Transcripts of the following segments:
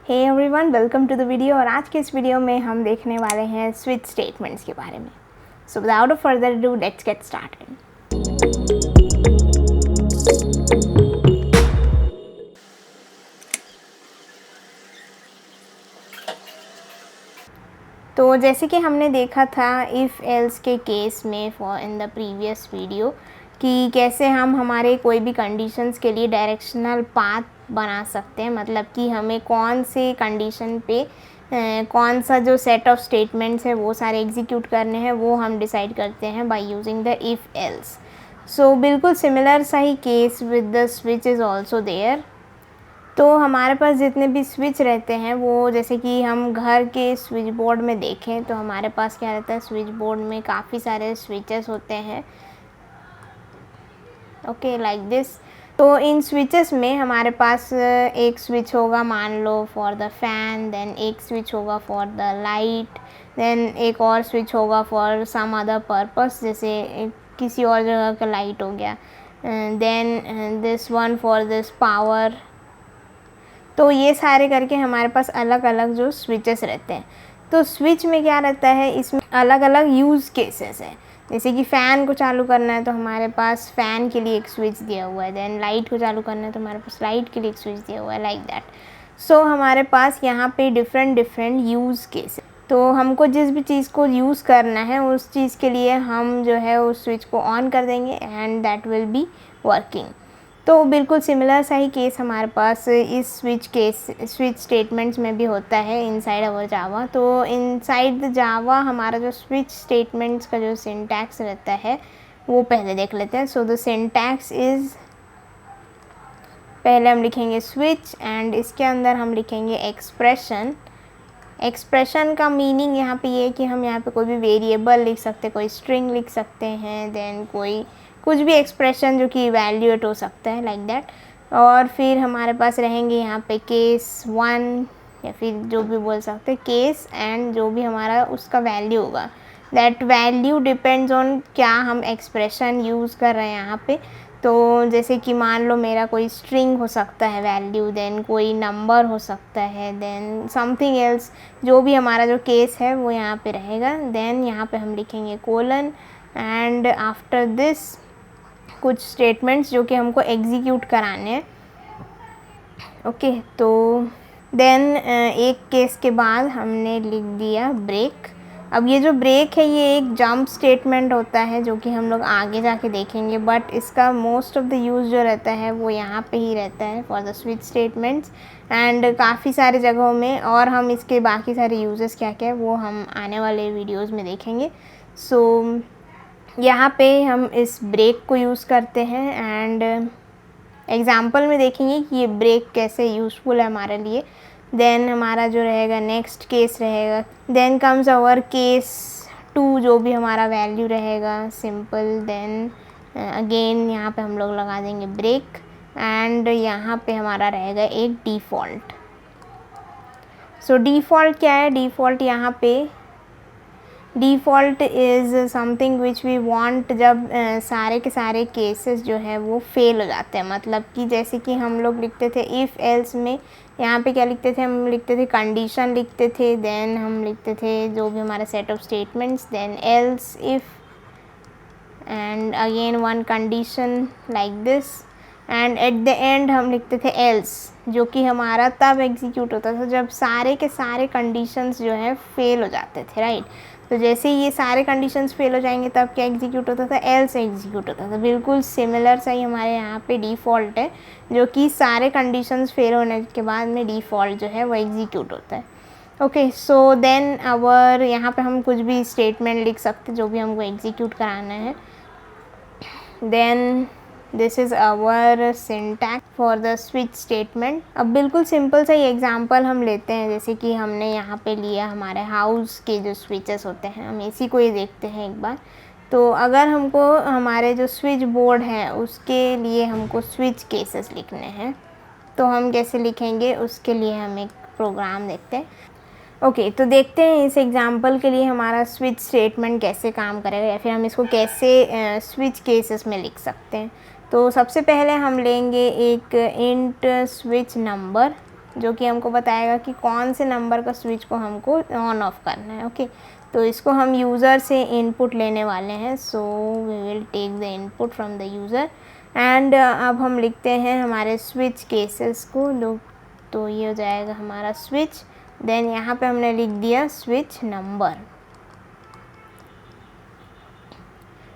Hey everyone, welcome to the video. और आज के इस वीडियो में हम देखने वाले हैं स्विच स्टेटमेंट्स के बारे में। So without further do let's get started. तो जैसे कि हमने देखा था इफ़ एल्स के केस में इन द प्रीवियस वीडियो कि कैसे हम हमारे कोई भी कंडीशंस के लिए डायरेक्शनल पाथ बना सकते हैं, मतलब कि हमें कौन से कंडीशन पे कौन सा जो सेट ऑफ स्टेटमेंट्स है वो सारे एग्जीक्यूट करने हैं, वो हम डिसाइड करते हैं by using the if else. So बिल्कुल सिमिलर सा ही case with the switch is also there. तो हमारे पास जितने भी स्विच रहते हैं वो, जैसे कि हम घर के स्विच बोर्ड में देखें तो हमारे पास क्या रहता है, स्विच बोर्ड में काफ़ी सारे स्विचेस होते हैं, ओके लाइक दिस। तो इन स्विचेस में हमारे पास एक स्विच होगा मान लो फॉर द फैन, देन एक स्विच होगा फॉर द लाइट, देन एक और स्विच होगा फॉर सम अदर पर्पस, जैसे किसी और जगह का लाइट हो गया, then this one for this power. तो ये सारे करके हमारे पास अलग अलग जो स्विचेस रहते हैं। तो स्विच में क्या रहता है, इसमें अलग अलग यूज़ केसेस हैं। जैसे कि फ़ैन को चालू करना है तो हमारे पास फ़ैन के लिए एक स्विच दिया हुआ है, देन लाइट को चालू करना है तो हमारे पास लाइट के लिए एक स्विच दिया हुआ है, लाइक दैट। सो हमारे पास यहाँ पे डिफरेंट यूज़ केस है। तो हमको जिस भी चीज़ को यूज़ करना है उस चीज़ के लिए हम जो है उस स्विच को ऑन कर देंगे and that will be working. तो बिल्कुल सिमिलर सा ही केस हमारे पास इस स्विच स्टेटमेंट्स में भी होता है इनसाइड अवर जावा। तो इनसाइड द जावा हमारा जो स्विच स्टेटमेंट्स का जो सिंटैक्स रहता है वो पहले देख लेते हैं। सो द सिंटैक्स इज़, पहले हम लिखेंगे स्विच एंड इसके अंदर हम लिखेंगे एक्सप्रेशन। एक्सप्रेशन का मीनिंग यहाँ पे ये है कि हम यहाँ पे कोई भी वेरिएबल लिख सकते हैं, कोई स्ट्रिंग लिख सकते हैं, देन कोई कुछ भी एक्सप्रेशन जो कि इवैल्यूएट हो सकता है, लाइक दैट। और फिर हमारे पास रहेंगे यहाँ पे केस 1 या फिर जो भी बोल सकते हैं केस, एंड जो भी हमारा उसका वैल्यू होगा, दैट वैल्यू डिपेंड्स ऑन क्या हम एक्सप्रेशन यूज़ कर रहे हैं यहाँ पे। तो जैसे कि मान लो मेरा कोई स्ट्रिंग हो सकता है वैल्यू, देन कोई नंबर हो सकता है, देन समथिंग एल्स, जो भी हमारा जो केस है वो यहाँ पे रहेगा। देन यहाँ पे हम लिखेंगे कोलन एंड आफ्टर दिस कुछ स्टेटमेंट्स जो कि हमको एग्जीक्यूट कराने हैं, ओके। तो देन एक केस के बाद हमने लिख दिया ब्रेक। अब ये जो ब्रेक है ये एक जंप स्टेटमेंट होता है जो कि हम लोग आगे जाके देखेंगे, बट इसका मोस्ट ऑफ द यूज़ जो रहता है वो यहाँ पे ही रहता है for the switch statements and काफ़ी सारे जगहों में। और हम इसके बाकी सारे यूजेस क्या क्या है वो हम आने वाले वीडियोज़ में देखेंगे। सो यहाँ पे हम इस ब्रेक को यूज़ करते हैं एंड एग्ज़ाम्पल में देखेंगे कि ये ब्रेक कैसे यूज़फुल है हमारे लिए। देन हमारा जो रहेगा नेक्स्ट केस रहेगा, देन कम्स आवर केस 2 जो भी हमारा वैल्यू रहेगा सिंपल। देन अगेन यहाँ पे हम लोग लगा देंगे ब्रेक एंड यहाँ पे हमारा रहेगा एक डिफ़ॉल्ट। सो डिफ़ॉल्ट क्या है, डिफ़ॉल्ट यहाँ पे default is something which we want जब सारे के सारे केसेस जो है वो फेल हो जाते हैं। मतलब कि जैसे कि हम लोग लिखते थे इफ़ एल्स में, यहाँ पे क्या लिखते थे, हम लिखते थे कंडीशन लिखते थे, देन हम लिखते थे जो भी हमारा set of statements, then else if and again one condition like this and at the end हम लिखते थे एल्स, जो कि हमारा तब एग्जीक्यूट होता था जब सारे के सारे कंडीशंस जो है फेल हो जाते थे, राइट। तो जैसे ही ये सारे कंडीशंस फेल हो जाएंगे तब क्या एग्जीक्यूट होता था, एल्स एग्जीक्यूट होता था। बिल्कुल सिमिलर सा ही हमारे यहाँ पे डिफ़ॉल्ट है जो कि सारे कंडीशंस फेल होने के बाद में डिफ़ॉल्ट जो है वो एग्जीक्यूट होता है, ओके। सो देन अवर यहाँ पे हम कुछ भी स्टेटमेंट लिख सकते जो भी हमको एग्जीक्यूट कराना है। Then this is our syntax for the switch statement. अब बिल्कुल सिंपल सा ही एग्जांपल हम लेते हैं, जैसे कि हमने यहाँ पे लिया हमारे हाउस के जो स्विचेस होते हैं, हम इसी को ही देखते हैं एक बार। तो अगर हमको हमारे जो स्विच बोर्ड है उसके लिए हमको स्विच केसेस लिखने हैं तो हम कैसे लिखेंगे, उसके लिए हम एक प्रोग्राम देखते हैं, ओके। तो देखते हैं इस एग्जांपल के लिए हमारा स्विच स्टेटमेंट कैसे काम करेगा या फिर हम इसको कैसे स्विच केसेस में लिख सकते हैं। तो सबसे पहले हम लेंगे एक इंट स्विच नंबर, जो कि हमको बताएगा कि कौन से नंबर का स्विच को हमको ऑन ऑफ करना है। ओके, तो इसको हम यूज़र से इनपुट लेने वाले हैं। So we will take the input from the user and अब हम लिखते हैं हमारे स्विच केसेस को। तो ये हो जाएगा हमारा स्विच, देन यहाँ पे हमने लिख दिया स्विच नंबर।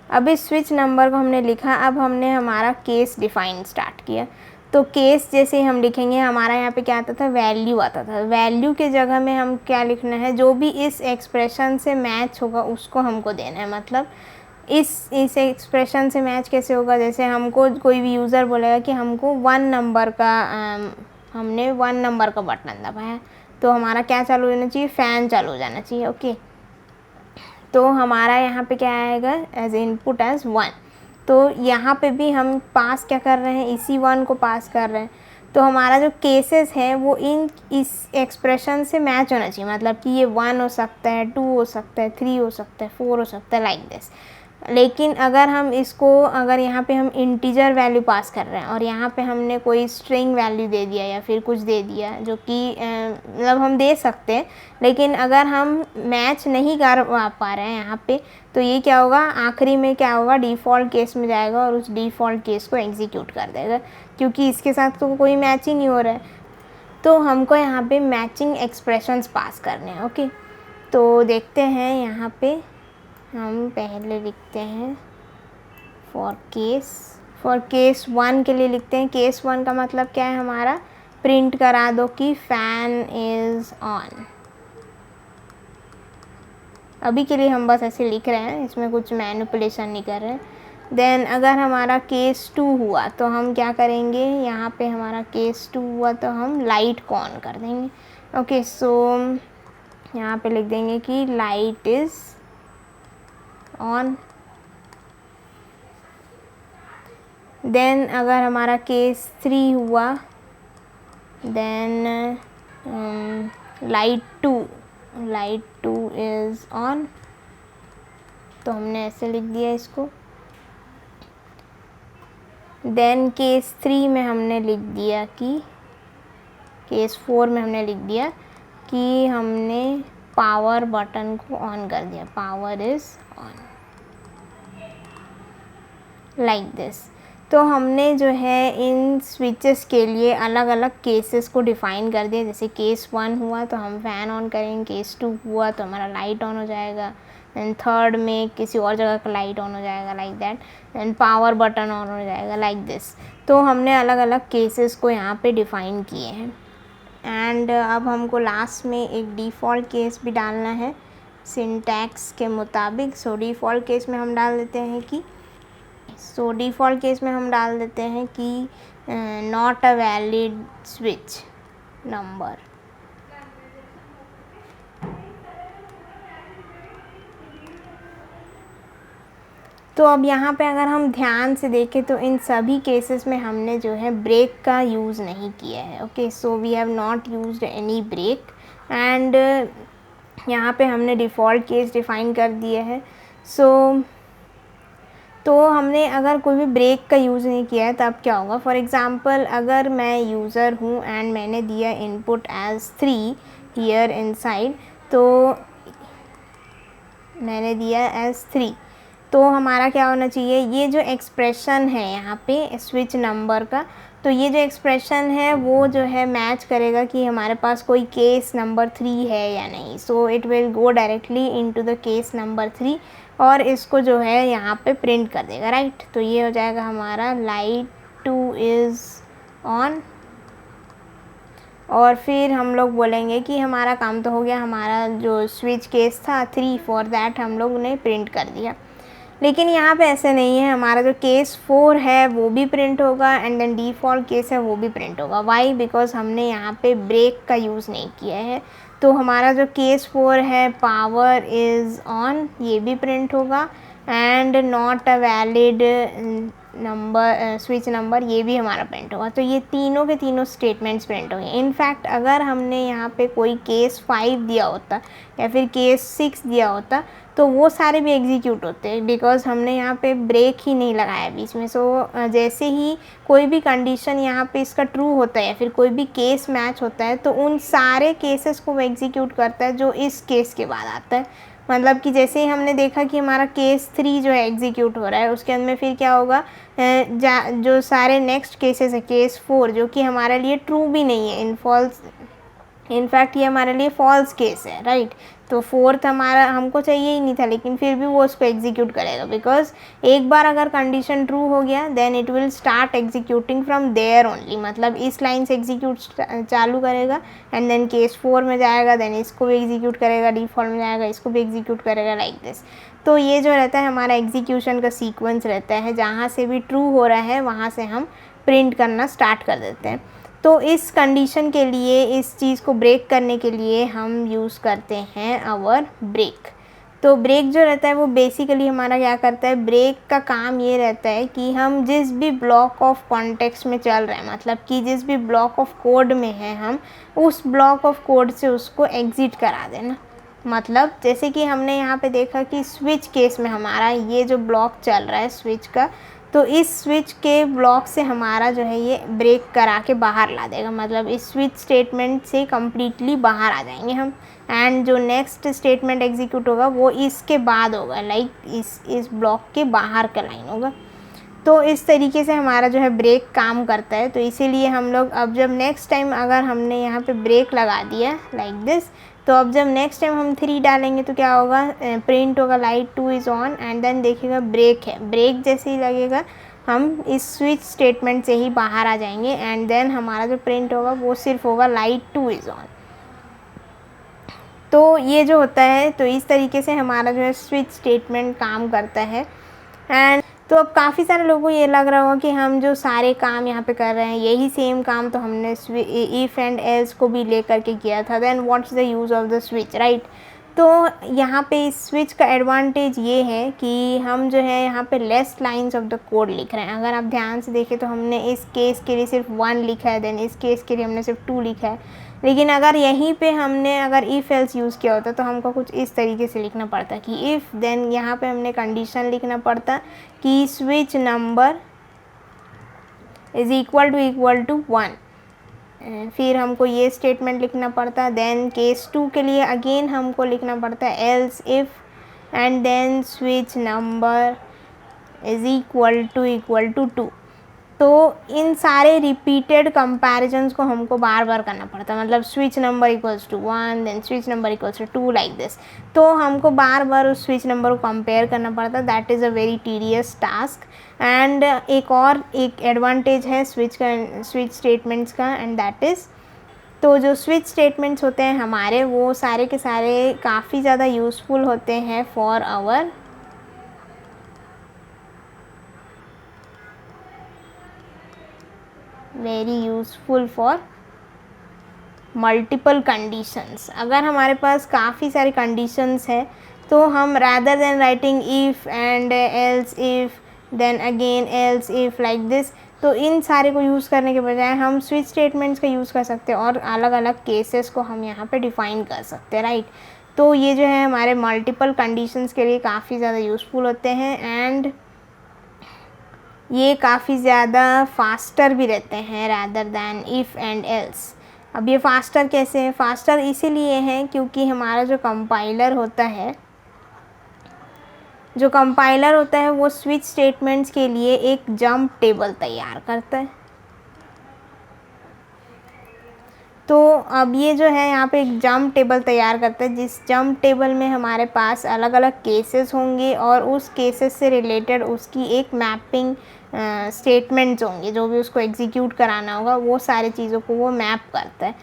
अब इस स्विच नंबर को हमने लिखा, अब हमने हमारा केस डिफाइन स्टार्ट किया। तो केस जैसे हम लिखेंगे, हमारा यहाँ पे क्या आता था, वैल्यू आता था। वैल्यू के जगह में हम क्या लिखना है, जो भी इस एक्सप्रेशन से मैच होगा उसको हमको देना है। मतलब इस एक्सप्रेशन से मैच कैसे होगा, जैसे हमको कोई भी यूज़र बोलेगा कि हमको 1 नंबर का हमने 1 नंबर का बटन दबाया, तो हमारा क्या चालू होना चाहिए, फ़ैन चालू हो जाना चाहिए। ओके, तो हमारा यहाँ पे क्या आएगा, एज इनपुट एज 1। तो यहाँ पे भी हम पास क्या कर रहे हैं, इसी 1 को पास कर रहे हैं। तो हमारा जो केसेस है वो इस एक्सप्रेशन से मैच होना चाहिए। मतलब कि ये 1 हो सकता है, 2 हो सकता है, 3 हो सकता है, 4 हो सकता है, लाइक दिस। लेकिन अगर हम इसको, अगर यहाँ पे हम इंटीजर वैल्यू पास कर रहे हैं और यहाँ पे हमने कोई स्ट्रिंग वैल्यू दे दिया या फिर कुछ दे दिया, जो कि मतलब हम दे सकते हैं, लेकिन अगर हम मैच नहीं कर पा रहे हैं यहाँ पे, तो ये क्या होगा, आखिरी में क्या होगा, डिफ़ॉल्ट केस में जाएगा और उस डिफ़ॉल्ट केस को एग्जीक्यूट कर देगा, क्योंकि इसके साथ तो कोई मैच ही नहीं हो रहा है। तो हमको यहाँ पे मैचिंग एक्सप्रेशंस पास करने हैं। ओके, तो देखते हैं यहाँ पे हम पहले लिखते हैं फॉर केस 1 के लिए लिखते हैं। केस 1 का मतलब क्या है, हमारा प्रिंट करा दो कि फ़ैन इज़ ऑन। अभी के लिए हम बस ऐसे लिख रहे हैं, इसमें कुछ मैनिपुलेशन नहीं कर रहे हैं। देन अगर हमारा केस 2 हुआ तो हम क्या करेंगे, यहाँ पे हमारा केस 2 हुआ तो हम लाइट को ऑन कर देंगे। ओके, सो यहाँ पे लिख देंगे कि लाइट इज़ ऑन। देन अगर हमारा केस 3 हुआ, देन लाइट 2 इज़ ऑन। तो हमने ऐसे लिख दिया इसको। देन केस 3 में हमने लिख दिया कि, केस 4 में हमने लिख दिया कि हमने पावर बटन को ऑन कर दिया, power is on, like this. तो हमने जो है इन स्विचेस के लिए अलग अलग केसेस को डिफ़ाइन कर दिया। जैसे केस 1 हुआ तो हम फ़ैन ऑन करेंगे, केस 2 हुआ तो हमारा लाइट ऑन हो जाएगा, एंड थर्ड में किसी और जगह का लाइट ऑन हो जाएगा, like that, and power button on हो जाएगा, लाइक दिस। तो हमने अलग अलग केसेस को यहाँ पे डिफ़ाइन किए हैं। एंड अब हमको लास्ट में एक डिफ़ॉल्ट केस भी डालना है सिंटैक्स के मुताबिक। सो डिफ़ॉल्ट केस में हम डाल देते हैं कि, डिफ़ॉल्ट केस में हम डाल देते हैं कि not a valid switch number. तो अब यहाँ पे अगर हम ध्यान से देखें तो इन सभी केसेस में हमने जो है ब्रेक का यूज़ नहीं किया है। Okay, so we have not used any break. And यहाँ पे हमने डिफ़ॉल्ट केस डिफ़ाइन कर दिया है। तो हमने अगर कोई भी ब्रेक का यूज़ नहीं किया है तब क्या होगा। फॉर एग्ज़ाम्पल, अगर मैं यूज़र हूँ एंड मैंने दिया इनपुट एज 3 हियर इनसाइड, तो मैंने दिया एज 3, तो हमारा क्या होना चाहिए, ये जो एक्सप्रेशन है यहाँ पे स्विच नंबर का, तो ये जो एक्सप्रेशन है वो जो है मैच करेगा कि हमारे पास कोई केस नंबर 3 है या नहीं। So it will go directly into the case number 3 और इसको जो है यहाँ पे प्रिंट कर देगा, राइट। तो ये हो जाएगा हमारा लाइट 2 इज़ ऑन। और फिर हम लोग बोलेंगे कि हमारा काम तो हो गया, हमारा जो स्विच केस था 3, फॉर दैट हम लोग ने प्रिंट कर दिया। लेकिन यहाँ पे ऐसे नहीं है, हमारा जो केस 4 है वो भी प्रिंट होगा एंड देन डिफ़ॉल्ट केस है वो भी प्रिंट होगा। वाई? बिकॉज हमने यहाँ पे ब्रेक का यूज़ नहीं किया है। तो हमारा जो केस 4 है पावर इज़ ऑन, ये भी प्रिंट होगा and not a valid number switch number, ये भी हमारा प्रिंट होगा। तो ये तीनों के तीनों स्टेटमेंट्स प्रिंट होंगे। इनफैक्ट अगर हमने यहाँ पे कोई केस 5 दिया होता या फिर केस 6 दिया होता तो वो सारे भी एग्जीक्यूट होते हैं, बिकॉज हमने यहाँ पे ब्रेक ही नहीं लगाया बीच में। सो जैसे ही कोई भी कंडीशन यहाँ पे इसका ट्रू होता है या फिर कोई भी केस मैच होता है तो उन सारे केसेस को वो एग्जीक्यूट करता है जो इस केस के बाद आता है। मतलब कि जैसे ही हमने देखा कि हमारा केस 3 जो है एग्जीक्यूट हो रहा है, उसके अंदर फिर क्या होगा, जो सारे नेक्स्ट केसेस है केस 4 जो कि हमारे लिए ट्रू भी नहीं है, इनफैक्ट ये हमारे लिए फॉल्स केस है, राइट। तो 4th हमारा हमको चाहिए ही नहीं था, लेकिन फिर भी वो उसको एग्जीक्यूट करेगा, बिकॉज एक बार अगर कंडीशन ट्रू हो गया then it will start executing from there only. मतलब इस लाइन से एग्जीक्यूट चालू करेगा एंड देन केस 4 में जाएगा, देन इसको भी एग्जीक्यूट करेगा, डिफ़ॉल्ट में जाएगा, इसको भी एग्जीक्यूट करेगा, लाइक दिस। तो ये जो रहता है हमारा एग्जीक्यूशन का सीक्वेंस रहता है, जहाँ से भी ट्रू हो रहा है वहाँ से हम प्रिंट करना स्टार्ट कर देते हैं। तो इस कंडीशन के लिए, इस चीज़ को ब्रेक करने के लिए हम यूज़ करते हैं आवर ब्रेक। तो ब्रेक जो रहता है वो बेसिकली हमारा क्या करता है, ब्रेक का काम ये रहता है कि हम जिस भी ब्लॉक ऑफ कॉन्टेक्स्ट में चल रहे हैं, मतलब कि जिस भी ब्लॉक ऑफ कोड में हैं हम, उस ब्लॉक ऑफ कोड से उसको एग्ज़िट करा देना। मतलब जैसे कि हमने यहाँ पे देखा कि स्विच केस में हमारा ये जो ब्लॉक चल रहा है स्विच का, तो इस स्विच के ब्लॉक से हमारा जो है ये ब्रेक करा के बाहर ला देगा। मतलब इस स्विच स्टेटमेंट से कम्प्लीटली बाहर आ जाएंगे हम, एंड जो नेक्स्ट स्टेटमेंट एग्जीक्यूट होगा वो इसके बाद होगा, लाइक इस ब्लॉक के बाहर का लाइन होगा। तो इस तरीके से हमारा जो है ब्रेक काम करता है। तो इसीलिए हम लोग अब जब नेक्स्ट टाइम अगर हमने यहाँ पे ब्रेक लगा दिया लाइक दिस, तो अब जब नेक्स्ट टाइम हम 3 डालेंगे तो क्या होगा, प्रिंट होगा light 2 is on and then देखिएगा ब्रेक है। ब्रेक जैसे ही लगेगा हम इस स्विच स्टेटमेंट से ही बाहर आ जाएंगे एंड देन हमारा जो प्रिंट होगा वो सिर्फ होगा लाइट 2 इज़ ऑन। तो ये जो होता है, तो इस तरीके से हमारा जो है स्विच स्टेटमेंट काम करता है। एंड तो अब काफ़ी सारे लोगों को ये लग रहा होगा कि हम जो सारे काम यहाँ पे कर रहे हैं यही सेम काम तो हमने इफ़ एंड एल्स को भी ले करके किया था, then what's the use of the switch, right. तो यहाँ पे इस स्विच का एडवांटेज ये है कि हम जो है यहाँ पे less lines of the code लिख रहे हैं। अगर आप ध्यान से देखें तो हमने इस केस के लिए सिर्फ 1 लिखा है, देन इस केस के लिए हमने सिर्फ 2 लिखा है। लेकिन अगर यहीं पे हमने अगर इफ़ एल्स यूज़ किया होता तो हमको कुछ इस तरीके से लिखना पड़ता कि इफ़, देन यहाँ पे हमने कंडीशन लिखना पड़ता कि switch number is equal to 1। फिर हमको ये स्टेटमेंट लिखना पड़ता, देन केस 2 के लिए अगेन हमको लिखना पड़ता है else if and then switch number is equal to 2। तो इन सारे रिपीटेड कंपैरिजन्स को हमको बार बार करना पड़ता है। मतलब switch number equals to 1, then switch number equals to 2, like this. तो हमको बार बार उस स्विच नंबर को कंपेयर करना पड़ता है। That is a very tedious task. And एक एडवांटेज है स्विच स्टेटमेंट्स का, एंड दैट इज़, तो जो स्विच स्टेटमेंट्स होते हैं हमारे वो सारे के सारे काफ़ी ज़्यादा यूज़फुल होते हैं for our very useful for multiple conditions. अगर हमारे पास काफ़ी सारी कंडीशंस हैं तो हम rather than writing if and else if then again else if like this, तो इन सारे को यूज़ करने के बजाय हम स्विच स्टेटमेंट्स का यूज़ कर सकते हैं और अलग अलग केसेस को हम यहाँ पे डिफ़ाइन कर सकते हैं, राइट। तो ये जो है हमारे मल्टीपल कंडीशंस के लिए काफ़ी ज़्यादा यूज़फुल होते हैं एंड ये काफ़ी ज़्यादा फास्टर भी रहते हैं rather than if and else. अब ये फास्टर कैसे है, फास्टर इसीलिए है क्योंकि हमारा जो कंपाइलर होता है वो स्विच स्टेटमेंट्स के लिए एक जंप टेबल तैयार करता है। तो अब ये जो है यहाँ पे एक जंप टेबल तैयार करता है, जिस जंप टेबल में हमारे पास अलग अलग केसेस होंगे और उस केसेस से रिलेटेड उसकी एक मैपिंग स्टेटमेंट्स होंगे जो भी उसको एग्जीक्यूट कराना होगा, वो सारी चीज़ों को वो मैप करता है।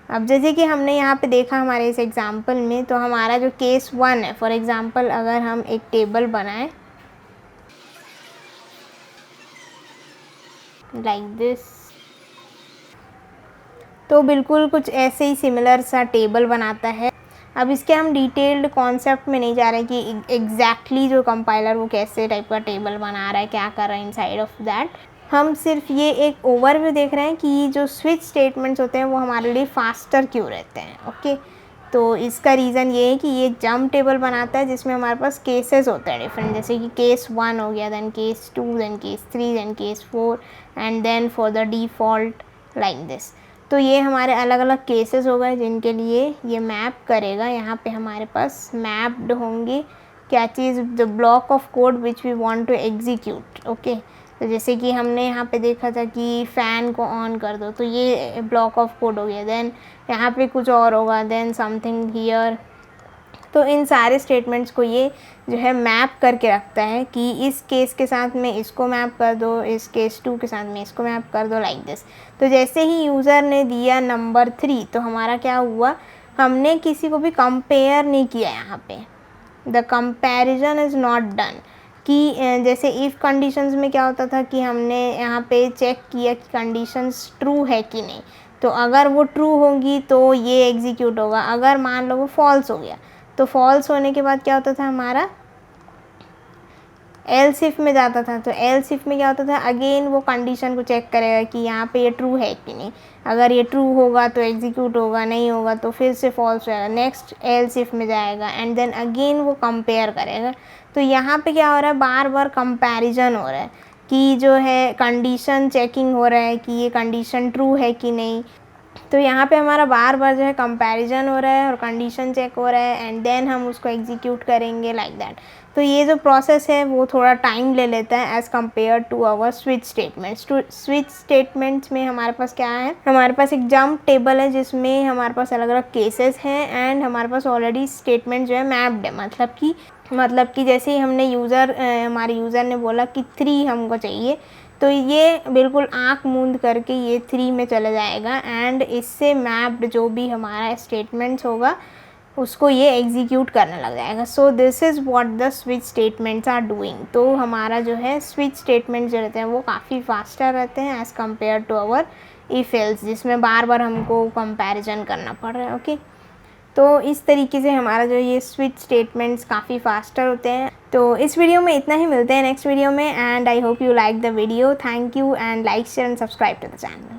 अब जैसे कि हमने यहाँ पे देखा हमारे इस एग्जांपल में, तो हमारा जो केस 1 है, फॉर एग्जांपल अगर हम एक टेबल बनाएं लाइक दिस, तो बिल्कुल कुछ ऐसे ही सिमिलर सा टेबल बनाता है। अब इसके हम डिटेल्ड कॉन्सेप्ट में नहीं जा रहे कि एग्जैक्टली जो कंपाइलर वो कैसे टाइप का टेबल बना रहा है, क्या कर रहा है इनसाइड ऑफ दैट। हम सिर्फ ये एक ओवरव्यू देख रहे हैं कि जो स्विच स्टेटमेंट्स होते हैं वो हमारे लिए फास्टर क्यों रहते हैं। ओके, तो इसका रीज़न ये है कि ये जंप टेबल बनाता है जिसमें हमारे पास केसेस होते हैं डिफरेंट, जैसे कि केस 1 हो गया, then case 2, then case 3, then case 4 and then for the default like this. तो ये हमारे अलग अलग केसेस हो गए जिनके लिए ये मैप करेगा। यहाँ पे हमारे पास मैप्ड होंगे क्या चीज़, the block of code which we want to execute. Okay, तो जैसे कि हमने यहाँ पे देखा था कि फ़ैन को ऑन कर दो, तो ये ब्लॉक ऑफ कोड हो गया। देन यहाँ पे कुछ और होगा, देन समथिंग हियर। तो इन सारे स्टेटमेंट्स को ये जो है मैप करके रखता है कि इस केस के साथ में इसको मैप कर दो, इस केस 2 के साथ में इसको मैप कर दो, लाइक दिस। तो जैसे ही यूज़र ने दिया नंबर 3, तो हमारा क्या हुआ, हमने किसी को भी कंपेयर नहीं किया यहाँ पे, the comparison is not done. कि जैसे इफ़ कंडीशंस में क्या होता था कि हमने यहाँ पे चेक किया कि कंडीशंस ट्रू है कि नहीं, तो अगर वो ट्रू होगी तो ये एग्जीक्यूट होगा। अगर मान लो वो फॉल्स हो गया, तो फॉल्स होने के बाद क्या होता था, हमारा एल्स इफ में जाता था। तो एल्स इफ में क्या होता था, अगेन वो कंडीशन को चेक करेगा कि यहाँ पे ये ट्रू है कि नहीं। अगर ये ट्रू होगा तो एग्जीक्यूट होगा, नहीं होगा तो फिर से फॉल्स रहेगा, नेक्स्ट एल्स इफ में जाएगा एंड देन अगेन वो कंपेयर करेगा। तो यहाँ पे क्या हो रहा है, बार बार कंपैरिजन हो रहा है कि जो है कंडीशन चेकिंग हो रहा है कि ये कंडीशन ट्रू है कि नहीं। तो यहाँ पे हमारा बार बार जो है कंपैरिजन हो रहा है और कंडीशन चेक हो रहा है एंड देन हम उसको एग्जीक्यूट करेंगे लाइक दैट। तो ये जो प्रोसेस है वो थोड़ा टाइम ले लेता है as compare to our switch statements. To switch statements में हमारे पास क्या है, हमारे पास एक जंप टेबल है जिसमें हमारे पास अलग अलग केसेस हैं एंड हमारे पास ऑलरेडी स्टेटमेंट जो है मैप्ड है। मतलब कि जैसे ही हमने हमारे यूज़र ने बोला कि 3 हमको चाहिए, तो ये बिल्कुल आँख मूंद करके ये 3 में चला जाएगा एंड इससे मैप्ड जो भी हमारा स्टेटमेंट्स होगा उसको ये एग्जीक्यूट करने लग जाएगा। So this is what the switch statements are doing. तो हमारा जो है स्विच स्टेटमेंट्स जो रहते हैं वो काफ़ी फास्टर रहते हैं as compare to our if else, जिसमें बार बार हमको कंपैरिजन करना पड़ रहा है। ओके, तो इस तरीके से हमारा जो ये स्विच स्टेटमेंट्स काफ़ी फास्टर होते हैं। तो इस वीडियो में इतना ही, मिलते हैं नेक्स्ट वीडियो में and I hope you like the video. Thank you and like share and subscribe to the channel.